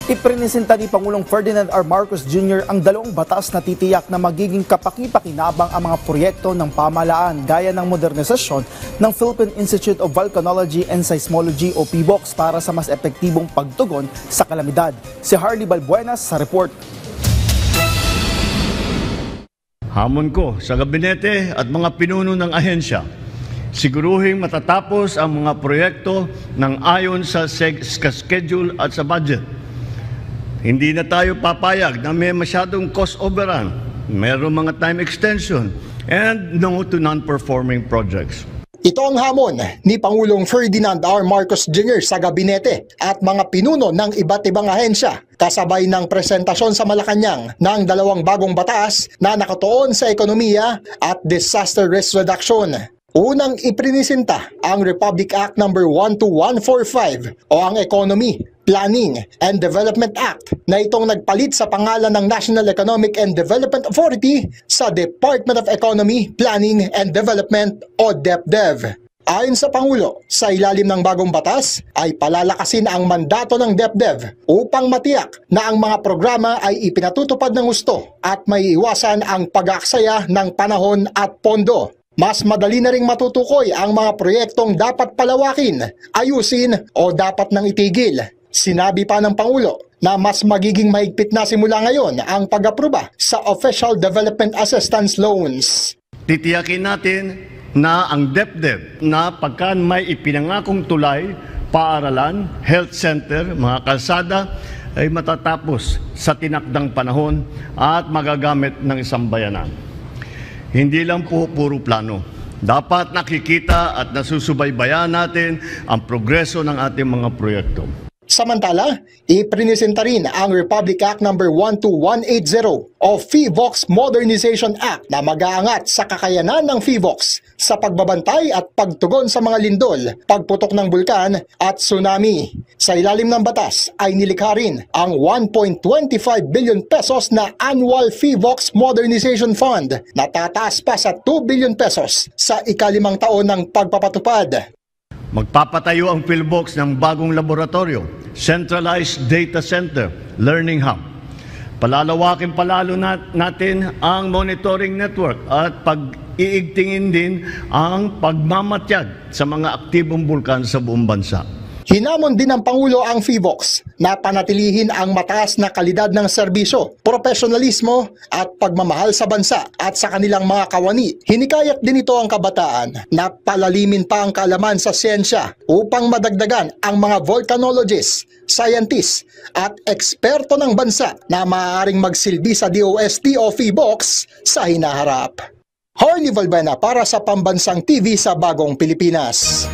Iprinisenta ni Pangulong Ferdinand R. Marcos Jr. ang dalawang batas na titiyak na magiging kapaki-pakinabang ang mga proyekto ng pamahalaan gaya ng modernisasyon ng Philippine Institute of Volcanology and Seismology o PVOX para sa mas epektibong pagtugon sa kalamidad. Si Harley Balbuenas sa report. Hamon ko sa gabinete at mga pinuno ng ahensya, siguruhing matatapos ang mga proyekto ng ayon sa schedule at sa budget. Hindi na tayo papayag na may masyadong cost overrun, mayroong mga time extension, and no to non-performing projects. Ito ang hamon ni Pangulong Ferdinand R. Marcos Jr. sa gabinete at mga pinuno ng iba't ibang ahensya kasabay ng presentasyon sa Malacanang ng dalawang bagong batas na nakatuon sa ekonomiya at disaster risk reduction. Unang iprinisinta ang Republic Act No. 12145 o ang Economy, Planning and Development Act na itong nagpalit sa pangalan ng National Economic and Development Authority sa Department of Economy, Planning and Development o DepDev. Ayon sa Pangulo, sa ilalim ng bagong batas ay palalakasin ang mandato ng DepDev upang matiyak na ang mga programa ay ipinatutupad ng gusto at may iwasan ang pag-aaksaya ng panahon at pondo. Mas madali na ring matutukoy ang mga proyektong dapat palawakin, ayusin o dapat nang itigil. Sinabi pa ng Pangulo na mas magiging mahigpit na simula ngayon ang pag-aproba sa Official Development Assistance Loans. Titiyakin natin na ang DepDev na pagka may ipinangakong tulay, paaralan, health center, mga kalsada ay matatapos sa tinakdang panahon at magagamit ng isang bayanan. Hindi lang po puro plano. Dapat nakikita at nasusubaybayan natin ang progreso ng ating mga proyekto. Samantala, iprinisenta rin ang Republic Act No. 12180 o PVOX Modernization Act na mag-aangat sa kakayanan ng PVOX sa pagbabantay at pagtugon sa mga lindol, pagputok ng bulkan at tsunami. Sa ilalim ng batas ay nilikha rin ang 1.25 billion pesos na annual PVOX Modernization Fund na tataas pa sa 2 billion pesos sa ikalimang taon ng pagpapatupad. Magpapatayo ang PhilBox ng bagong laboratorio, centralized data center, learning hub. Palalawakin palalo natin ang monitoring network at pag-iigtingin din ang pagmamatyag sa mga aktibong bulkan sa buong bansa. Hinamon din ng Pangulo ang PVOX na panatilihin ang mataas na kalidad ng serbisyo, profesionalismo at pagmamahal sa bansa at sa kanilang mga kawani. Hinikayat din ito ang kabataan na palalimin pa ang kaalaman sa siyensya upang madagdagan ang mga volcanologists, scientists at eksperto ng bansa na maaaring magsilbi sa DOST o PVOX sa hinaharap. Harley Balbuenas para sa Pambansang TV sa Bagong Pilipinas.